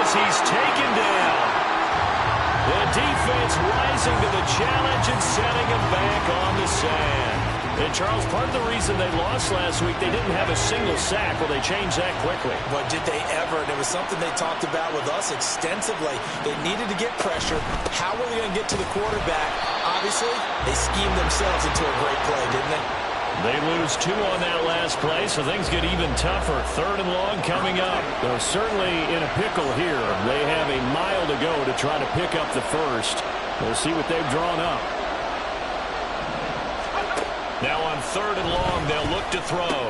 as he's taken down. The defense rising to the challenge and setting him back on the sand. And, Charles, part of the reason they lost last week, they didn't have a single sack. Well, they changed that quickly. But did they ever? And it was something they talked about with us extensively. They needed to get pressure. How were they going to get to the quarterback? Obviously, they schemed themselves into a great play, didn't they? They lose 2 on that last play, so things get even tougher. 3rd and long coming up. They're certainly in a pickle here. They have a mile to go to try to pick up the first. We'll see what they've drawn up. Now on 3rd and long, they'll look to throw.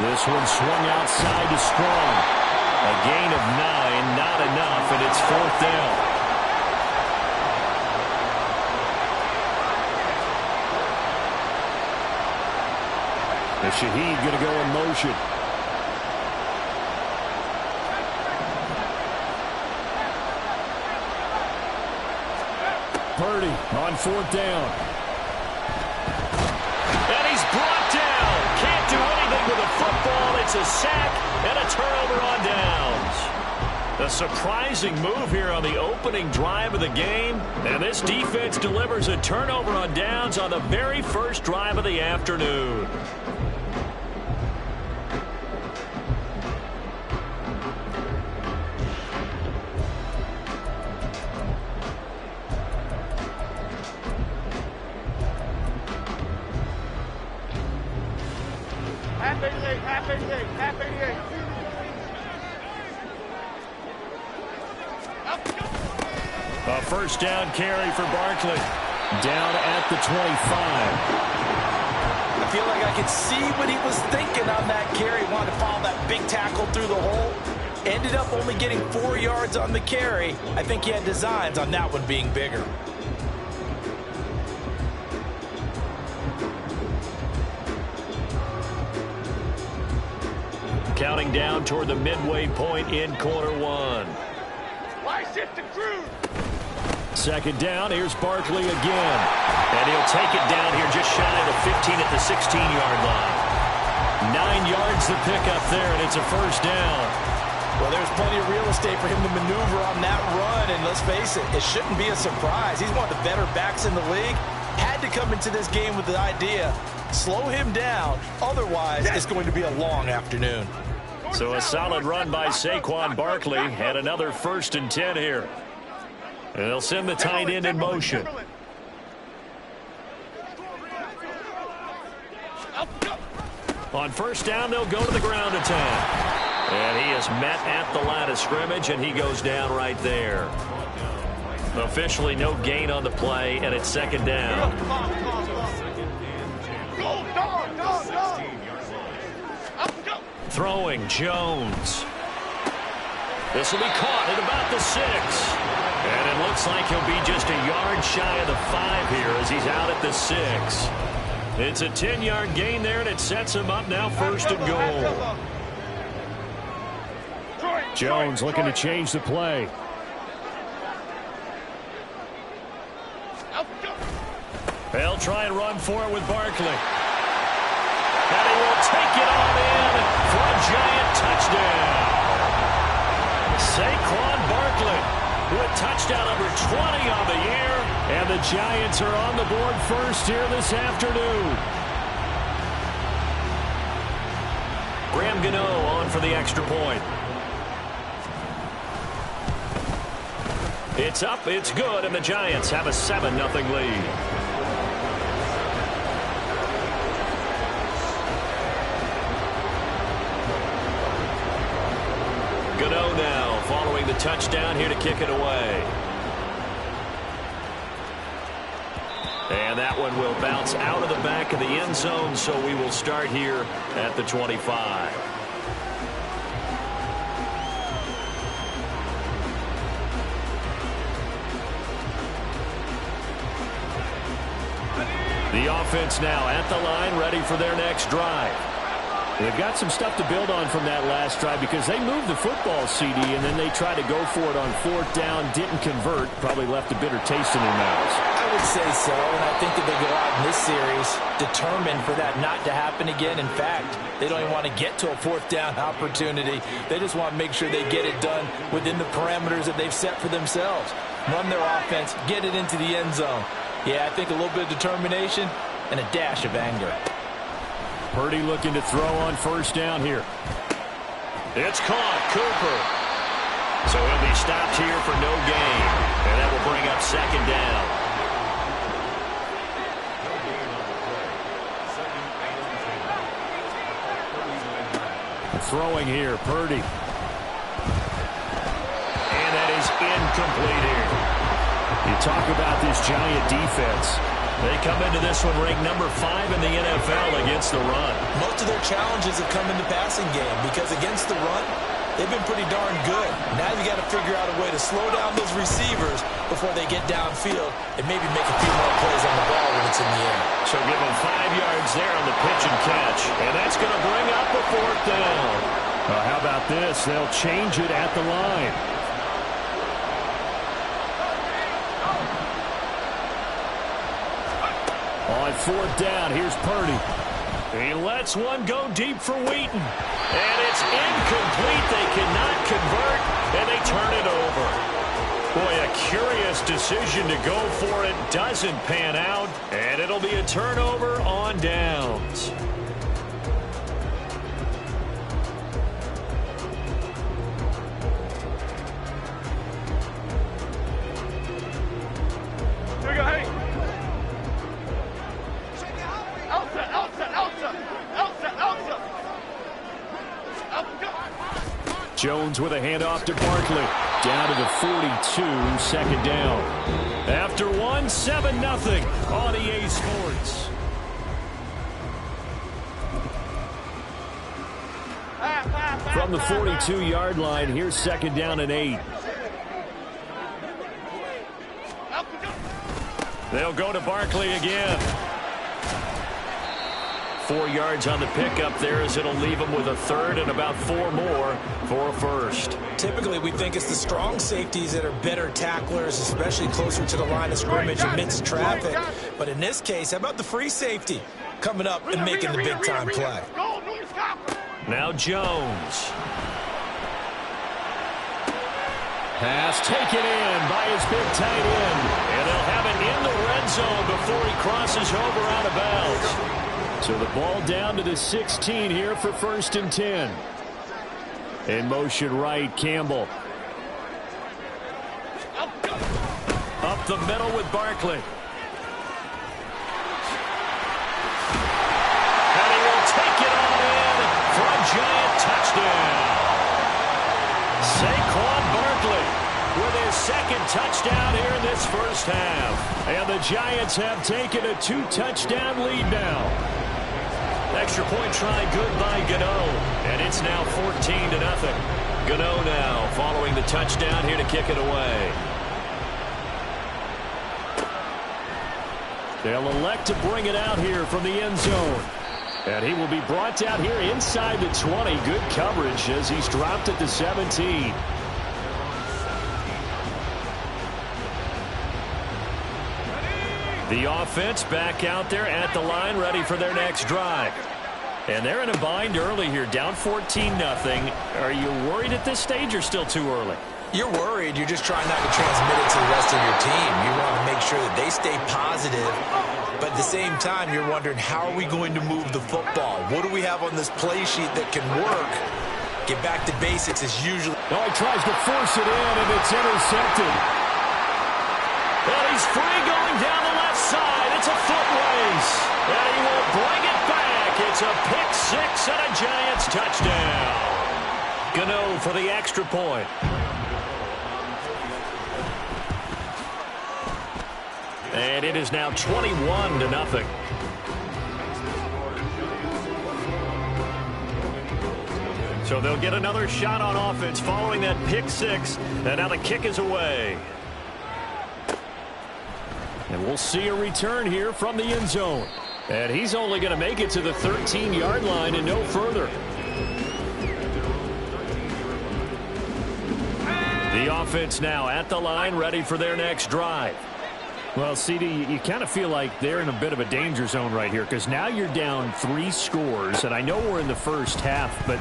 This one swung outside to Strong. A gain of 9, not enough, and it's 4th down. And Shaheed going to go in motion. Purdy on 4th down. And he's brought down. Can't do anything with a football. It's a sack and a turnover on downs. A surprising move here on the opening drive of the game. And this defense delivers a turnover on downs on the very first drive of the afternoon. A first down carry for Barkley. Down at the 25. I feel like I could see what he was thinking on that carry. Wanted to follow that big tackle through the hole. Ended up only getting 4 yards on the carry. I think he had designs on that one being bigger. Counting down toward the midway point in quarter 1. Second down, here's Barkley again. And he'll take it down here just shy of the 15 at the 16-yard line. 9 yards to pick up there, and it's a first down. Well, there's plenty of real estate for him to maneuver on that run, and let's face it, it shouldn't be a surprise. He's one of the better backs in the league. Had to come into this game with the idea, slow him down, otherwise it's going to be a long afternoon. So a solid run by Saquon Barkley, and another 1st and 10 here. And they'll send the tight end in motion. On first down, they'll go to the ground attack. And he is met at the line of scrimmage, and he goes down right there. Officially no gain on the play, and it's 2nd down. Throwing, Jones. This will be caught at about the 6. And it looks like he'll be just a yard shy of the 5 here as he's out at the 6. It's a 10-yard gain there, and it sets him up now 1st and goal. Jones looking to change the play. They'll try and run for it with Barkley. And he will take it on in for a giant touchdown. Saquon Barkley with touchdown number 20 on the year. And the Giants are on the board first here this afternoon. Graham Gano on for the extra point. It's up, it's good, and the Giants have a 7-0 lead. Gano now following the touchdown here to kick it away. And that one will bounce out of the back of the end zone, so we will start here at the 25. The offense now at the line, ready for their next drive. They've got some stuff to build on from that last drive because they moved the football, CD, and then they tried to go for it on 4th down, didn't convert, probably left a bitter taste in their mouths. I would say so, and I think that they go out in this series determined for that not to happen again. In fact, they don't even want to get to a 4th down opportunity. They just want to make sure they get it done within the parameters that they've set for themselves. Run their offense, get it into the end zone. Yeah, I think a little bit of determination and a dash of anger. Purdy looking to throw on 1st down here. It's caught. Cooper. So he'll be stopped here for no gain. And that will bring up 2nd down. Throwing here, Purdy. And that is incomplete here. You talk about this Giant defense. They come into this one ranked number 5 in the NFL against the run. Most of their challenges have come in the passing game because against the run, they've been pretty darn good. Now you got to figure out a way to slow down those receivers before they get downfield and maybe make a few more plays on the ball when it's in the air. So give them 5 yards there on the pitch and catch. And that's going to bring up a 4th down. How about this? They'll change it at the line. On 4th down, here's Purdy. He lets one go deep for Wheaton. And it's incomplete. They cannot convert, and they turn it over. Boy, a curious decision to go for it. Doesn't pan out, and it'll be a turnover on downs. Jones with a handoff to Barkley. Down to the 42, 2nd down. After 1, 7-0 on EA Sports. From the 42-yard line, here's 2nd down and 8. They'll go to Barkley again. 4 yards on the pickup there as it'll leave them with a 3rd and about 4 more for a 1st. Typically, we think it's the strong safeties that are better tacklers, especially closer to the line of scrimmage amidst traffic. But in this case, how about the free safety coming up and making the big-time play? Now Jones. Pass taken in by his big tight end. And they'll have it in the red zone before he crosses over out of bounds. So the ball down to the 16 here for 1st and 10. In motion right, Campbell. Up the middle with Barkley. And he will take it on in for a Giant touchdown. Saquon Barkley with his 2nd touchdown here in this 1st half. And the Giants have taken a 2-touchdown lead now. Extra point try good by Gano. And it's now 14-0. Gano now following the touchdown here to kick it away. They'll elect to bring it out here from the end zone. And he will be brought down here inside the 20. Good coverage as he's dropped at the 17. The offense back out there at the line, ready for their next drive. And they're in a bind early here, down 14-0. Are you worried at this stage or still too early? You're worried. You're just trying not to transmit it to the rest of your team. You want to make sure that they stay positive. But at the same time, you're wondering, how are we going to move the football? What do we have on this play sheet that can work? Get back to basics is usually... Oh, he tries to force it in, and it's intercepted. And he's free going down the left side. It's a foot race. And he will bring it back. It's a pick 6 and a Giants touchdown. Gano for the extra point. And it is now 21-0. So they'll get another shot on offense following that pick 6. And now the kick is away. And we'll see a return here from the end zone. And he's only going to make it to the 13-yard line and no further. The offense now at the line, ready for their next drive. Well, CD, you kind of feel like they're in a bit of a danger zone right here because now you're down 3 scores, and I know we're in the first half, but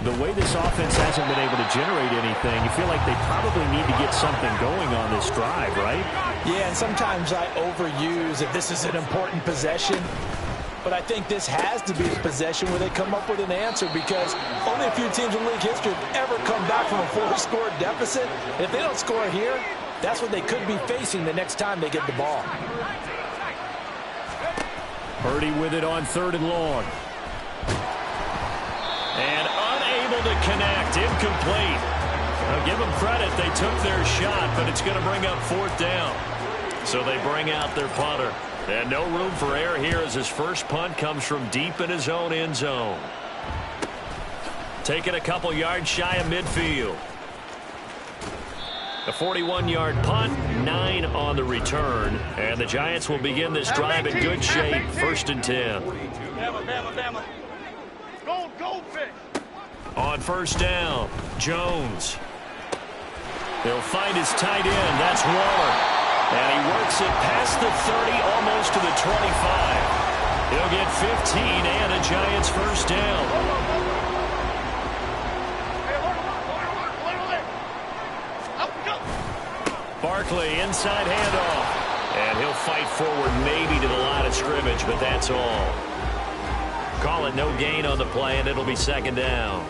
the way this offense hasn't been able to generate anything, you feel like they probably need to get something going on this drive, right? Yeah, and sometimes I overuse if this is an important possession. But I think this has to be a possession where they come up with an answer because only a few teams in league history have ever come back from a 4-score deficit. And if they don't score here, that's what they could be facing the next time they get the ball. Purdy with it on 3rd and long. And unable to connect, incomplete. I'll give them credit, they took their shot, but it's going to bring up 4th down. So they bring out their punter. And no room for error here as his first punt comes from deep in his own end zone. Taking a couple yards shy of midfield. A 41-yard punt, 9 on the return. And the Giants will begin this drive in good shape. 1st and 10. On 1st down, Jones. He'll find his tight end. That's Waller. And he works it past the 30, almost to the 25. He'll get 15 and a Giants first down. Barkley inside handoff. And he'll fight forward maybe to the line of scrimmage, but that's all. Call it no gain on the play, and it'll be 2nd down.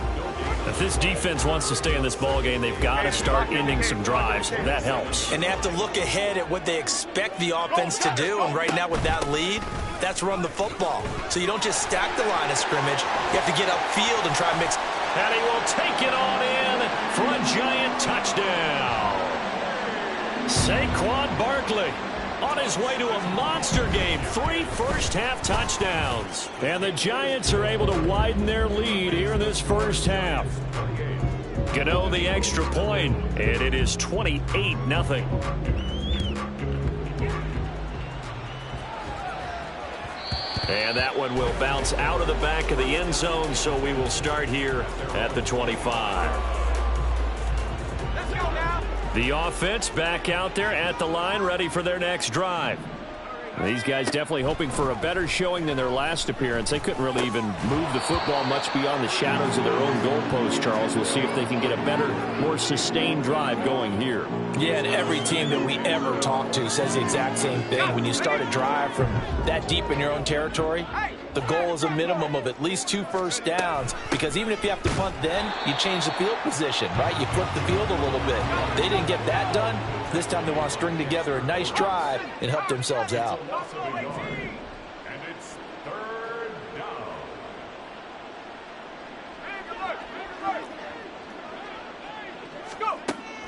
If this defense wants to stay in this ballgame, they've got to start ending some drives. That helps. And they have to look ahead at what they expect the offense to do. And right now with that lead, that's run the football. So you don't just stack the line of scrimmage. You have to get upfield and try and mix. And he will take it on in for a Giant touchdown. Saquon Barkley on his way to a monster game. 3 first-half touchdowns. And the Giants are able to widen their lead here in this first half. Gano the extra point, and it is 28-0. And that one will bounce out of the back of the end zone, so we will start here at the 25. The offense back out there at the line, ready for their next drive. These guys definitely hoping for a better showing than their last appearance. They couldn't really even move the football much beyond the shadows of their own goalpost, Charles. We'll see if they can get a better, more sustained drive going here. Yeah, and every team that we ever talk to says the exact same thing. When you start a drive from that deep in your own territory, the goal is a minimum of at least 2 first downs, because even if you have to punt then, you change the field position, right? You flip the field a little bit. They didn't get that done. This time they want to string together a nice drive and help themselves out. And it's 3rd down.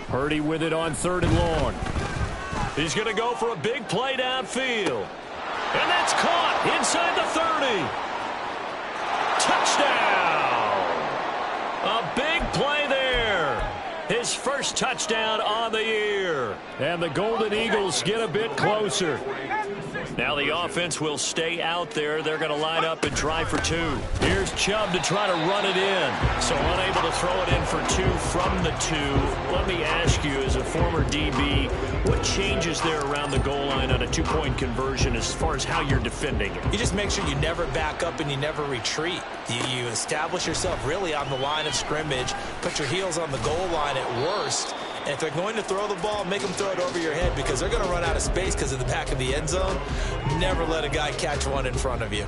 Purdy with it on 3rd and long. He's going to go for a big play downfield. And that's caught inside the 30. Touchdown! A big play there. His first touchdown on the year. And the Golden Eagles get a bit closer. Now the offense will stay out there. They're going to line up and try for 2. Here's Chubb to try to run it in. So unable to throw it in for 2 from the 2. Let me ask you, as a former DB, what changes there around the goal line on a 2-point conversion as far as how you're defending it? You just make sure you never back up and you never retreat. You establish yourself really on the line of scrimmage, put your heels on the goal line at worst. And if they're going to throw the ball, make them throw it over your head, because they're going to run out of space because of the back of the end zone. Never let a guy catch one in front of you.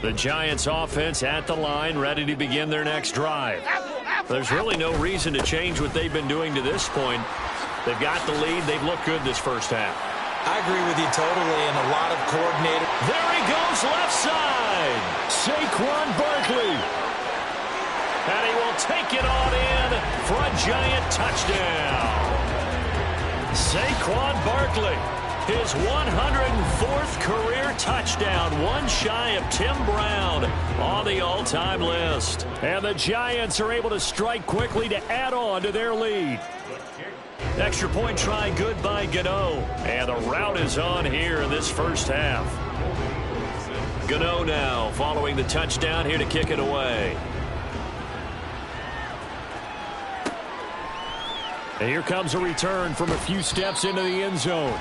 The Giants offense at the line, ready to begin their next drive. There's really no reason to change what they've been doing to this point. They've got the lead. They've looked good this first half. I agree with you totally, and a lot of coordinated. There he goes, left side. Saquon Barkley. And he will take it on in for a Giant touchdown. Saquon Barkley, his 104th career touchdown, one shy of Tim Brown on the all-time list. And the Giants are able to strike quickly to add on to their lead. Extra point try good by Gano. And the rout is on here in this first half. Gano now following the touchdown here to kick it away. And here comes a return from a few steps into the end zone.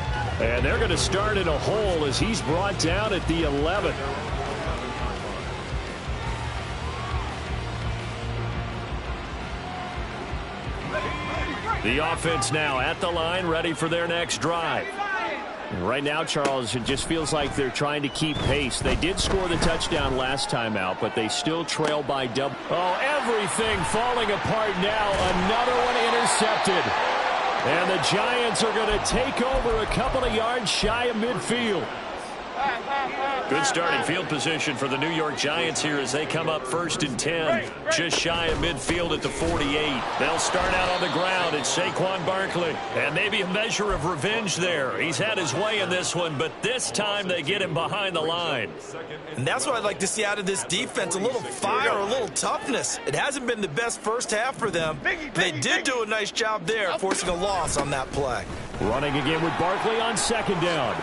And they're going to start in a hole as he's brought down at the 11. The offense now at the line, ready for their next drive. Right now, Charles, it just feels like they're trying to keep pace. They did score the touchdown last time out, but they still trail by double. Oh, everything falling apart now. Another one intercepted. And the Giants are going to take over a couple of yards shy of midfield. Good starting field position for the New York Giants here as they come up 1st and 10. Just shy of midfield at the 48. They'll start out on the ground. It's Saquon Barkley. And maybe a measure of revenge there. He's had his way in this one, but this time they get him behind the line. And that's what I'd like to see out of this defense. A little fire, a little toughness. It hasn't been the best first half for them. They did do a nice job there, forcing a loss on that play. Running again with Barkley on 2nd down.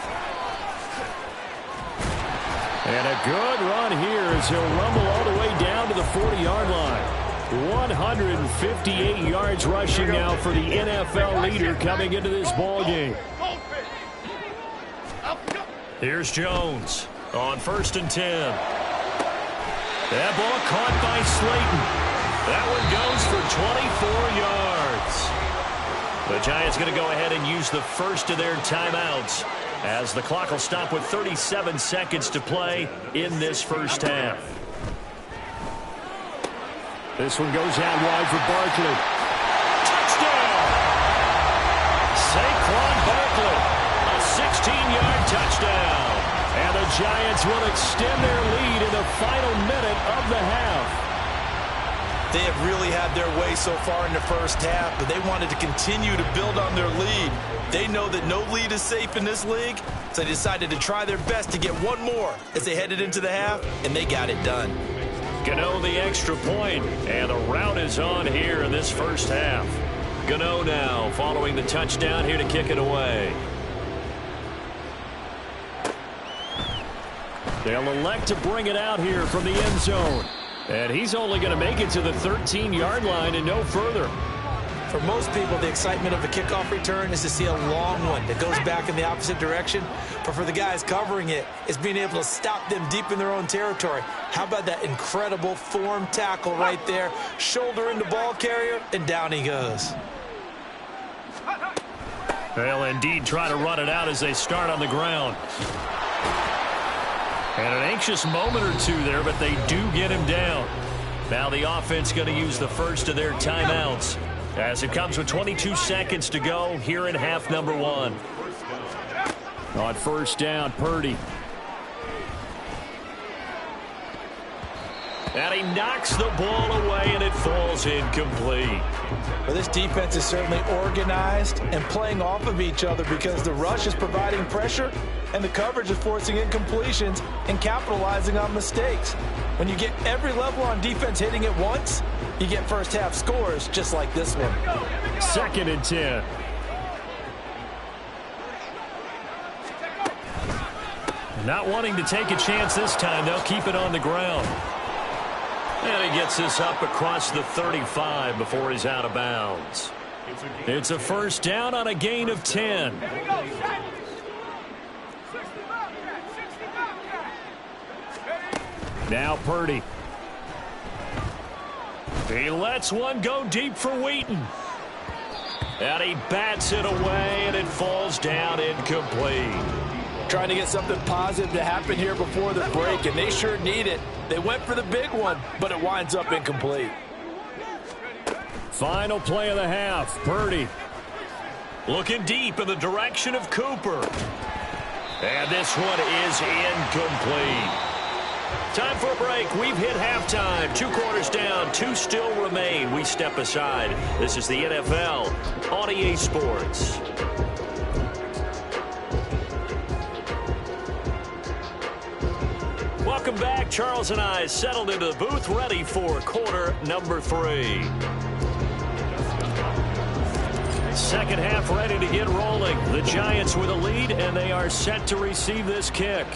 And a good run here as he'll rumble all the way down to the 40-yard line. 158 yards rushing now for the NFL leader coming into this ball game. Here's Jones on 1st and 10. That ball caught by Slayton. That one goes for 24 yards. The Giants going to go ahead and use the first of their timeouts, as the clock will stop with 37 seconds to play in this first half. This one goes out wide for Barkley. Touchdown! Saquon Barkley, a 16-yard touchdown. And the Giants will extend their lead in the final minute of the half. They have really had their way so far in the first half, but they wanted to continue to build on their lead. They know that no lead is safe in this league, so they decided to try their best to get one more as they headed into the half, and they got it done. Gano the extra point, and the rout is on here in this first half. Gano now following the touchdown here to kick it away. They'll elect to bring it out here from the end zone. And he's only going to make it to the 13-yard line and no further. For most people, the excitement of a kickoff return is to see a long one that goes back in the opposite direction. But for the guys covering it, it's being able to stop them deep in their own territory. How about that incredible form tackle right there? Shoulder into ball carrier, and down he goes. They'll indeed try to run it out as they start on the ground. And an anxious moment or two there, but they do get him down. Now the offense going to use the first of their timeouts as it comes with 22 seconds to go here in half number 1. On 1st down, Purdy. And he knocks the ball away, and it falls incomplete. Well, this defense is certainly organized and playing off of each other because the rush is providing pressure and the coverage is forcing incompletions and capitalizing on mistakes. When you get every level on defense hitting at once, you get first half scores just like this one. 2nd and 10. Not wanting to take a chance this time, they'll keep it on the ground. And he gets this up across the 35 before he's out of bounds. It's a 1st down on a gain of 10. Now Purdy. He lets one go deep for Wheaton. And he bats it away, and it falls down incomplete. Trying to get something positive to happen here before the break, and they sure need it. They went for the big one, but it winds up incomplete. Final play of the half, Purdy. Looking deep in the direction of Cooper. And this one is incomplete. Time for a break. We've hit halftime. 2 quarters down, 2 still remain. We step aside. This is the NFL on EA Sports. Welcome back. Charles and I settled into the booth, ready for quarter number 3. Second half ready to get rolling. The Giants with a lead, and they are set to receive this kick.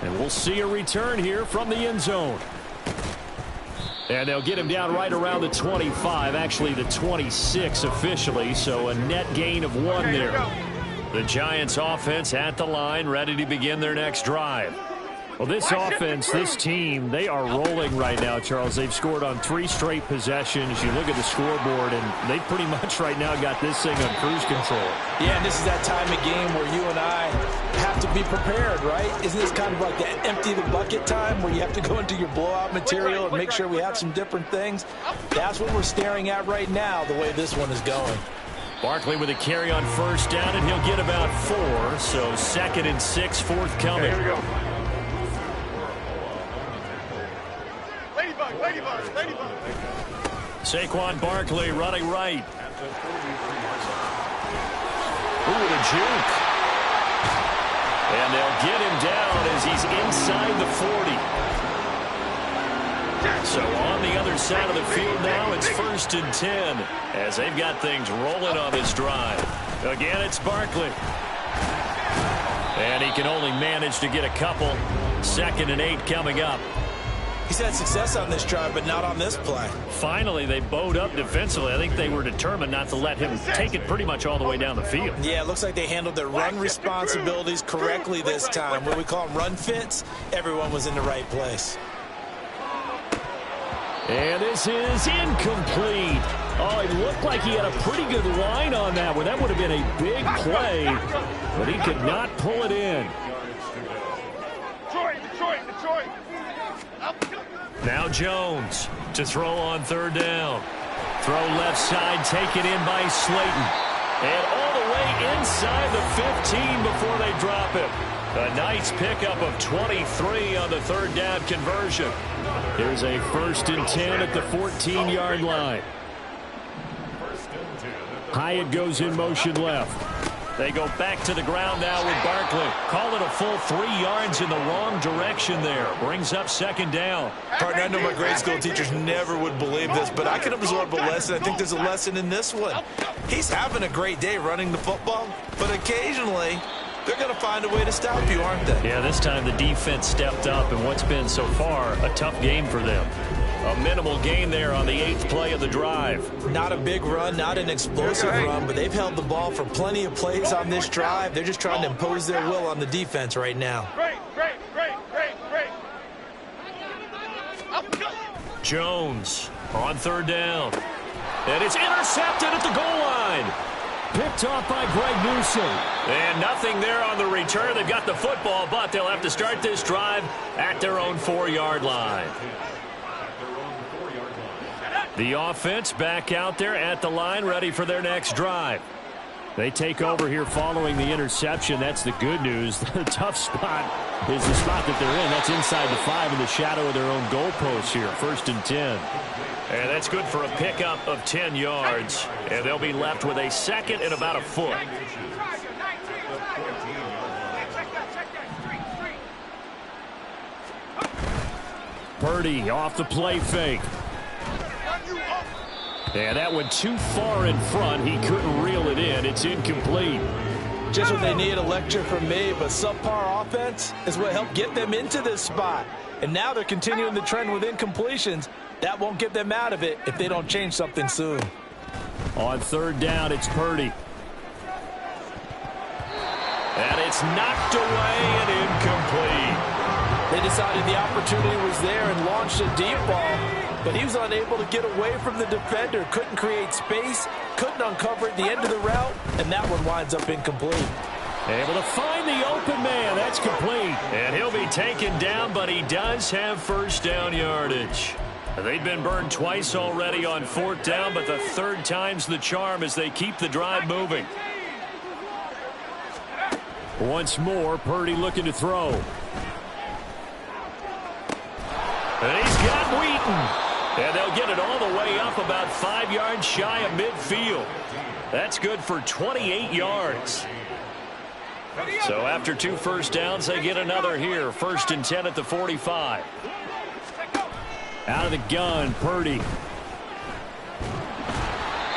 And we'll see a return here from the end zone. And they'll get him down right around the 25, actually the 26 officially, so a net gain of 1 there. The Giants offense at the line, ready to begin their next drive. Well, this offense, this team, they are rolling right now, Charles. They've scored on 3 straight possessions. You look at the scoreboard, and they pretty much right now got this thing on cruise control. Yeah, and this is that time of game where you and I have to be prepared, right? Isn't this kind of like the empty the bucket time where you have to go into your blowout material and make sure we have some different things? That's what we're staring at right now, the way this one is going. Barkley with a carry on first down, and he'll get about 4. So 2nd and 6 forthcoming. Here we go. Ladybug. Saquon Barkley running right. Ooh, the juke. And they'll get him down as he's inside the 40. So on the other side of the field now, it's 1st and 10 as they've got things rolling on this drive. Again, it's Barkley. And he can only manage to get a couple. 2nd and 8 coming up. He's had success on this drive, but not on this play. Finally, they bowed up defensively. I think they were determined not to let him take it pretty much all the way down the field. Yeah, it looks like they handled their run responsibilities correctly this time. What we call them run fits, everyone was in the right place. And this is incomplete. Oh, it looked like he had a pretty good line on that one. That would have been a big play, but he could not pull it in. Detroit. Now Jones to throw on 3rd down. Throw left side, taken in by Slayton. And all the way inside the 15 before they drop him. A nice pickup of 23 on the 3rd down conversion. Here's a 1st and 10 at the 14-yard line. Hyatt goes in motion left. They go back to the ground now with Barkley. Call it a full 3 yards in the wrong direction there. Brings up 2nd down. Partner, I know my grade school teachers never would believe this, but I can absorb a lesson. I think there's a lesson in this one. He's having a great day running the football, but occasionally they're going to find a way to stop you, aren't they? Yeah, this time the defense stepped up in what's been so far a tough game for them. A minimal gain there on the 8th play of the drive. Not a big run, not an explosive run, but they've held the ball for plenty of plays on this drive. They're just trying to impose their will on the defense right now. Great. Jones on 3rd down. And it's intercepted at the goal line. Picked off by Greg Newsome. And nothing there on the return. They've got the football, but they'll have to start this drive at their own 4-yard line. The offense back out there at the line, ready for their next drive. They take over here following the interception. That's the good news. The tough spot is the spot that they're in. That's inside the 5 in the shadow of their own goalpost here. 1st and 10. And that's good for a pickup of 10 yards. And they'll be left with a 2nd and about a foot. Purdy off the play fake. And that went too far in front. He couldn't reel it in. It's incomplete. Just what they need, a lecture from me, but subpar offense is what helped get them into this spot. And now they're continuing the trend with incompletions. That won't get them out of it if they don't change something soon. On 3rd down, it's Purdy. And it's knocked away and incomplete. They decided the opportunity was there and launched a deep ball, but he was unable to get away from the defender, couldn't create space, couldn't uncover at the end of the route, and that one winds up incomplete. Able to find the open man. That's complete. And he'll be taken down, but he does have 1st down yardage. They've been burned twice already on 4th down, but the 3rd time's the charm as they keep the drive moving. Once more, Purdy looking to throw. And he's got Wheaton. And they'll get it all the way up about 5 yards shy of midfield. That's good for 28 yards. So after 2 first downs, they get another here. 1st and 10 at the 45. Out of the gun, Purdy.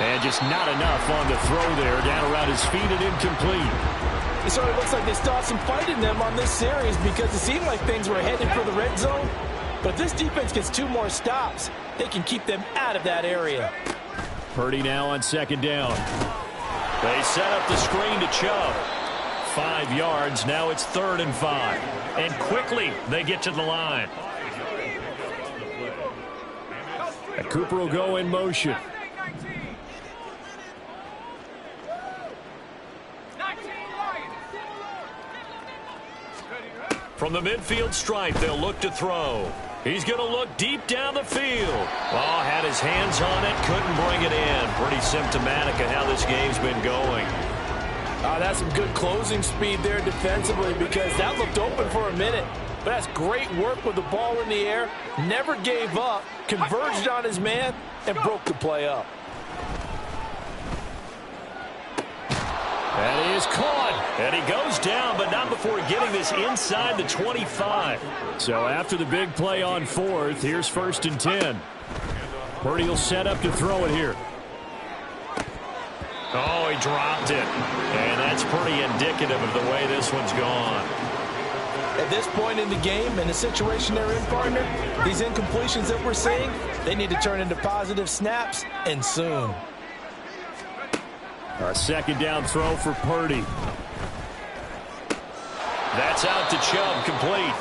And just not enough on the throw there. Down around his feet and incomplete. It sort of looks like they still have some fight in them on this series because it seemed like things were headed for the red zone. But if this defense gets 2 more stops, they can keep them out of that area. Purdy now on 2nd down. They set up the screen to Chubb. 5 yards. Now it's 3rd and 5. And quickly they get to the line. And Cooper will go in motion. From the midfield stripe, they'll look to throw. He's going to look deep down the field. Oh, had his hands on it, couldn't bring it in. Pretty symptomatic of how this game's been going. That's some good closing speed there defensively because that looked open for a minute. But that's great work with the ball in the air. Never gave up, converged on his man, and broke the play up. That is caught. And he goes down, but not before getting this inside the 25. So after the big play on 4th, here's 1st and 10. Purdy will set up to throw it here. Oh, he dropped it. And that's pretty indicative of the way this one's gone. At this point in the game, in the situation they're in, partner, these incompletions that we're seeing, they need to turn into positive snaps, and soon. A 2nd down throw for Purdy. That's out to Chubb, complete.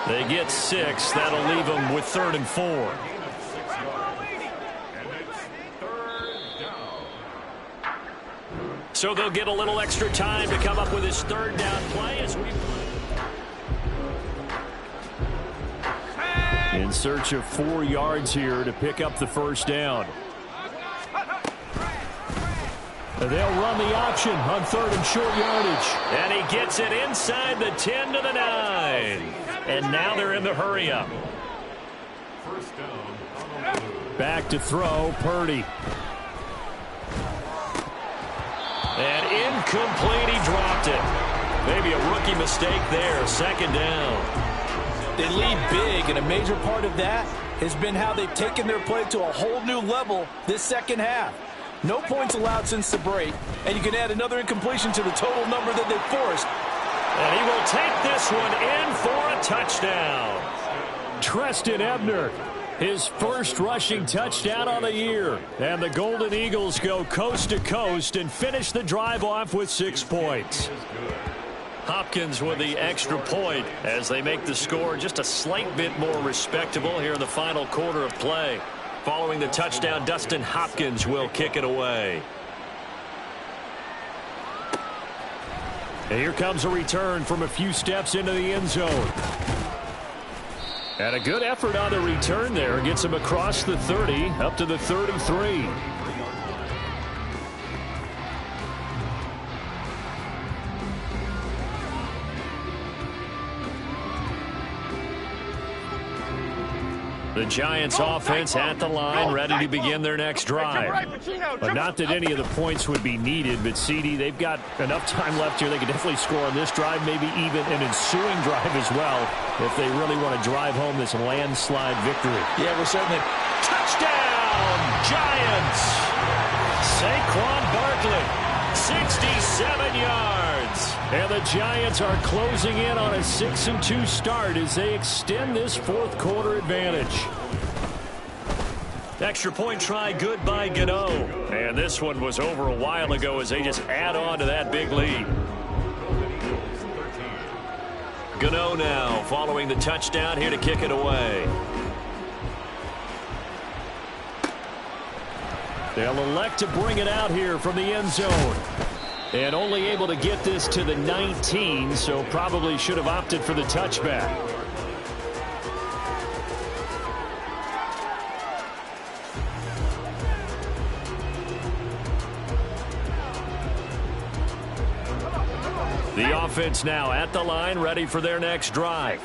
They get 6. That'll leave them with 3rd and 4. So they'll get a little extra time to come up with his 3rd down play as we in search of 4 yards here to pick up the 1st down. They'll run the option on 3rd and short yardage. And he gets it inside the 10 to the 9. And now they're in the hurry-up. Back to throw, Purdy. And incomplete, he dropped it. Maybe a rookie mistake there, 2nd down. They lead big, and a major part of that has been how they've taken their play to a whole new level this 2nd half. No points allowed since the break, and you can add another incompletion to the total number that they've forced. And he will take this one in for a touchdown. Treston Ebner, his 1st rushing touchdown on the year. And the Golden Eagles go coast to coast and finish the drive off with 6 points. Hopkins with the extra point as they make the score just a slight bit more respectable here in the final quarter of play. Following the touchdown, Dustin Hopkins will kick it away. And here comes a return from a few steps into the end zone. And a good effort on the return there. Gets him across the 30, up to the 33. The Giants offense at the line, ready to begin their next drive. But not that any of the points would be needed, but CD, they've got enough time left here. They could definitely score on this drive, maybe even an ensuing drive as well, if they really want to drive home this landslide victory. Yeah, we're certainly. Touchdown, Giants! Saquon Barkley, 67 yards. And the Giants are closing in on a 6-2 start as they extend this 4th quarter advantage. Extra point try good by Gano. And this one was over a while ago as they just add on to that big lead. Gano now following the touchdown here to kick it away. They'll elect to bring it out here from the end zone. And only able to get this to the 19, so probably should have opted for the touchback. The offense now at the line, ready for their next drive.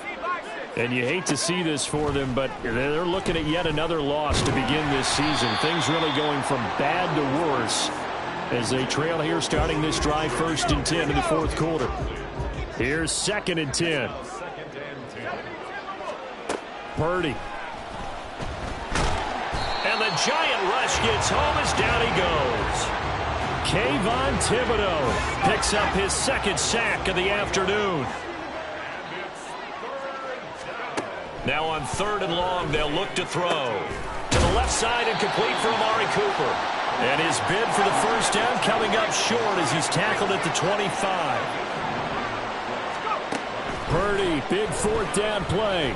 And you hate to see this for them, but they're looking at yet another loss to begin this season. Things really going from bad to worse as they trail here starting this drive 1st and 10 in the 4th quarter. Here's 2nd and 10. Purdy. And the giant rush gets home as down he goes. Kayvon Thibodeaux picks up his second sack of the afternoon. Now on 3rd and long, they'll look to throw. To the left side and complete for Amari Cooper. And his bid for the first down coming up short as he's tackled at the 25. Purdy, big 4th down play.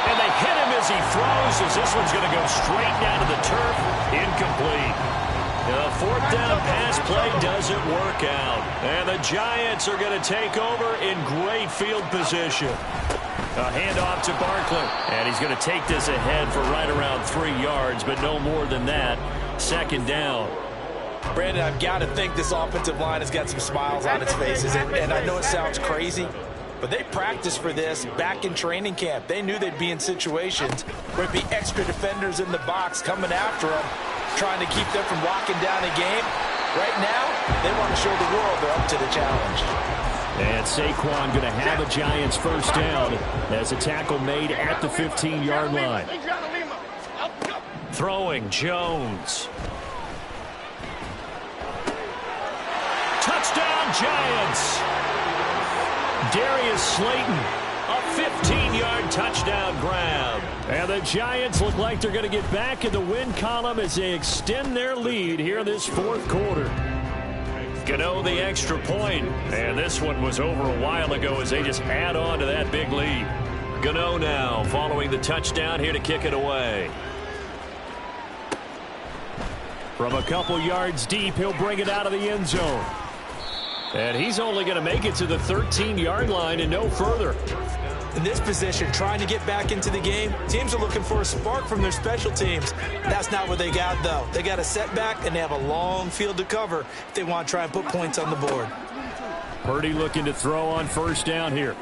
And they hit him as he throws, as this one's going to go straight down to the turf. Incomplete. The 4th down pass play doesn't work out. And the Giants are going to take over in great field position. A handoff to Barkley. And he's going to take this ahead for right around 3 yards, but no more than that. 2nd down. Brandon, I've got to think this offensive line has got some smiles on its faces. And I know it sounds crazy, but they practiced for this back in training camp. They knew they'd be in situations where it'd be extra defenders in the box coming after them, trying to keep them from locking down a game. Right now, they want to show the world they're up to the challenge. And Saquon going to have a Giants first down as a tackle made at the 15-yard line. Throwing Jones. Touchdown Giants. Darius Slayton, a 15-yard touchdown grab. And the Giants look like they're going to get back in the win column as they extend their lead here in this 4th quarter. Gano the extra point, and this one was over a while ago as they just add on to that big lead. Gano now following the touchdown here to kick it away. From a couple yards deep, he'll bring it out of the end zone. And he's only going to make it to the 13-yard line and no further. In this position, trying to get back into the game, teams are looking for a spark from their special teams. That's not what they got, though. They got a setback, and they have a long field to cover if they want to try and put points on the board. Purdy looking to throw on first down here.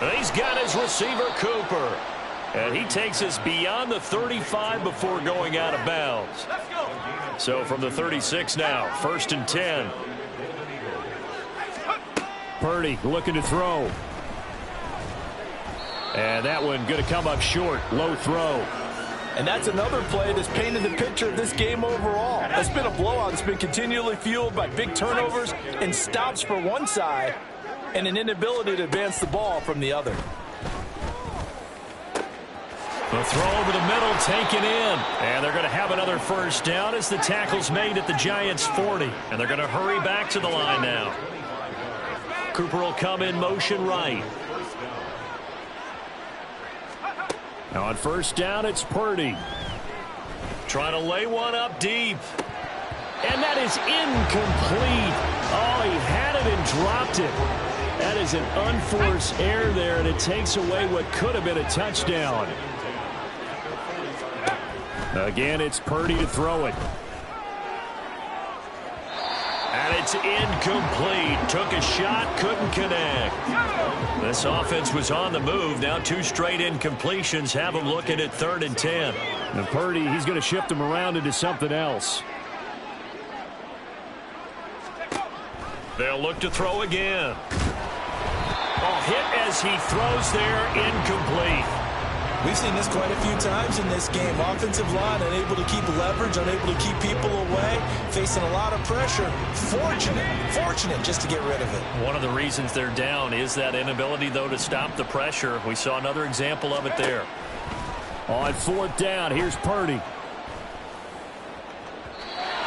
And he's got his receiver, Cooper. And he takes us beyond the 35 before going out of bounds. So from the 36 now, 1st and 10. Purdy looking to throw. And that one going to come up short. Low throw. And that's another play that's painted the picture of this game overall. It's been a blowout. It's been continually fueled by big turnovers and stops for one side and an inability to advance the ball from the other. The throw over the middle taken in. And they're going to have another first down as the tackle's made at the Giants' 40. And they're going to hurry back to the line now. Cooper will come in motion right. Now on first down, it's Purdy. Trying to lay one up deep. And that is incomplete. Oh, he had it and dropped it. That is an unforced error there, and it takes away what could have been a touchdown. Again, it's Purdy to throw it. And it's incomplete. Took a shot, couldn't connect. This offense was on the move. Now 2 straight incompletions have them looking at 3rd and 10. And Purdy, he's going to shift them around into something else. They'll look to throw again. Oh, hit as he throws there, incomplete. We've seen this quite a few times in this game. Offensive line unable to keep leverage, unable to keep people away, facing a lot of pressure. Fortunate just to get rid of it. One of the reasons they're down is that inability, though, to stop the pressure. We saw another example of it there. On 4th down, here's Purdy.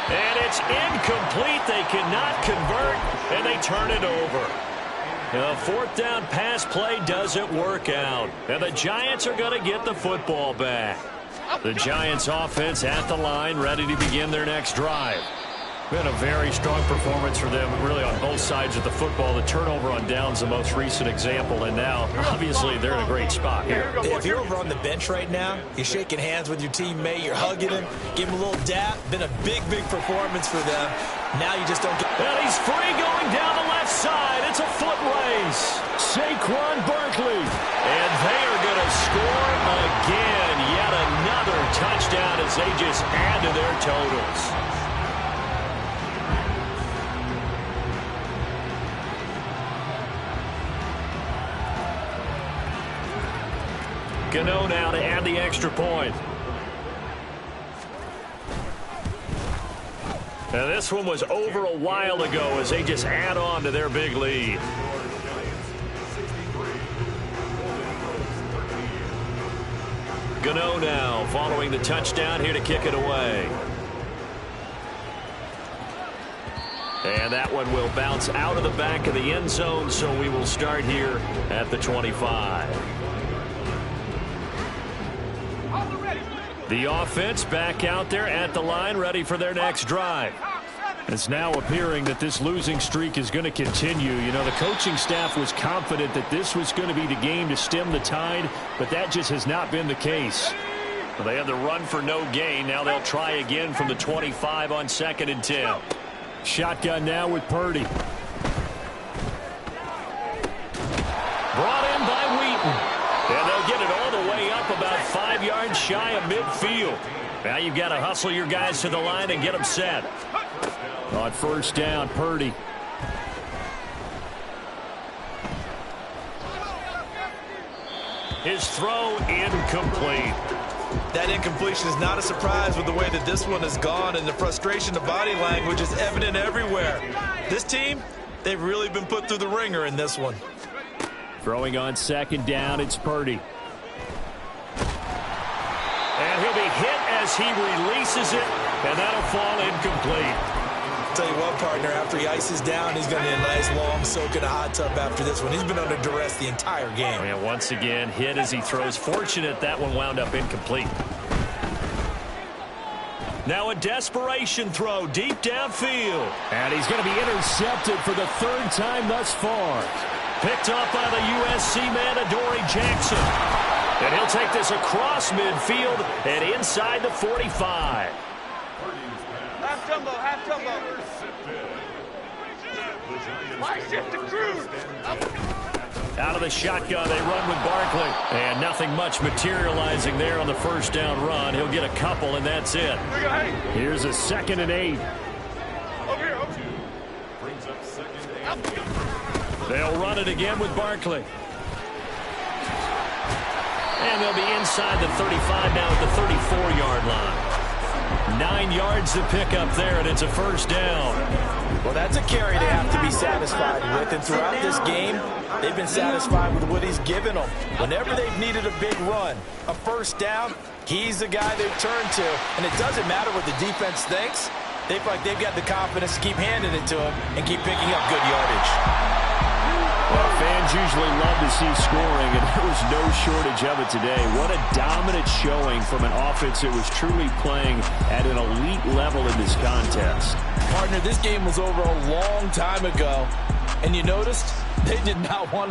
And it's incomplete. They cannot convert, and they turn it over. The 4th down pass play doesn't work out. And the Giants are going to get the football back. The Giants offense at the line, ready to begin their next drive. Been a very strong performance for them, really on both sides of the football. The turnover on downs the most recent example, and now, obviously, they're in a great spot here. If you're over on the bench right now, you're shaking hands with your teammate, you're hugging him, give him a little dap. Been a big performance for them. Now you just don't get... And he's free going down the left side. It's a foot race. Saquon Barkley. And they are going to score again. Yet another touchdown as they just add to their totals. Gano now to add the extra point. Now, this one was over a while ago as they just add on to their big lead. Gano now following the touchdown here to kick it away. And that one will bounce out of the back of the end zone, so we will start here at the 25. The offense back out there at the line, ready for their next drive. It's now appearing that this losing streak is going to continue. You know, the coaching staff was confident that this was going to be the game to stem the tide, but that just has not been the case. Well, they had the run for no gain. Now they'll try again from the 25 on 2nd and 10. Shotgun now with Purdy. Brought in by Wheaton. And they'll get it all the way up about 5 yards shy of midfield. Now you've got to hustle your guys to the line and get them set. On 1st down, Purdy. His throw incomplete. That incompletion is not a surprise with the way that this one has gone, and the frustration, the body language is evident everywhere. This team, they've really been put through the ringer in this one. Throwing on 2nd down, it's Purdy. And he'll be hit as he releases it, and that'll fall incomplete. Tell you what, partner, after he ices down, he's going to need a nice long soak in a hot tub after this one. He's been under duress the entire game. And once again, hit as he throws. Fortunate that one wound up incomplete. Now a desperation throw deep downfield. And he's going to be intercepted for the 3rd time thus far. Picked up by the USC man, Adoree Jackson. And he'll take this across midfield and inside the 45. Half jumbo, half jumbo. Why shift the cruise? Out of the shotgun, they run with Barkley. And nothing much materializing there on the 1st down run. He'll get a couple, and that's it. Here's a 2nd and 8. Over here, over here. They'll run it again with Barkley. And they'll be inside the 35 now at the 34-yard line. 9 yards to pick up there, and it's a 1st down. Well, that's a carry they have to be satisfied with, and throughout this game, they've been satisfied with what he's given them. Whenever they've needed a big run, a 1st down, he's the guy they've turned to. And it doesn't matter what the defense thinks. They feel like they've got the confidence to keep handing it to him and keep picking up good yardage. Well, fans usually love to see scoring, and there was no shortage of it today. What a dominant showing from an offense that was truly playing at an elite level in this contest. Partner, this game was over a long time ago, and you noticed they did not want to